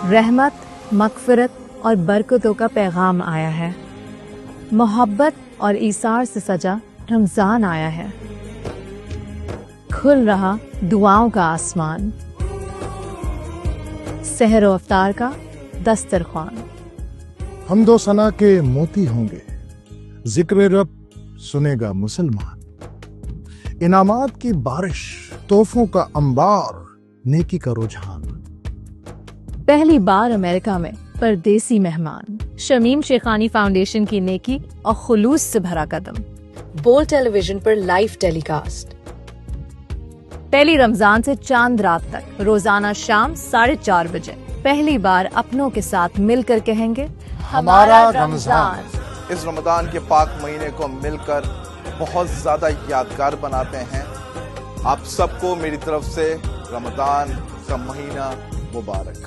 रहमत, मगफिरत और बरकतों का पैगाम आया है। मोहब्बत और ईसार से सजा रमजान आया है। खुल रहा दुआओं का आसमान, सहर व अफ्तार का दस्तरख्वान। हमदो सना के मोती होंगे, जिक्र रब सुनेगा मुसलमान। इनामात की बारिश, तोहफों का अंबार, नेकी का रुझान। पहली बार अमेरिका में परदेसी मेहमान, शमीम शेखानी फाउंडेशन की नेकी और खुलूस से भरा कदम। बोल टेलीविजन पर लाइव टेलीकास्ट। पहली रमजान से चांद रात तक रोजाना शाम 4:30 बजे पहली बार अपनों के साथ मिलकर कहेंगे हमारा रमजान। इस रमजान के पाक महीने को मिलकर बहुत ज्यादा यादगार बनाते हैं। आप सबको मेरी तरफ से रमजान का महीना मुबारक।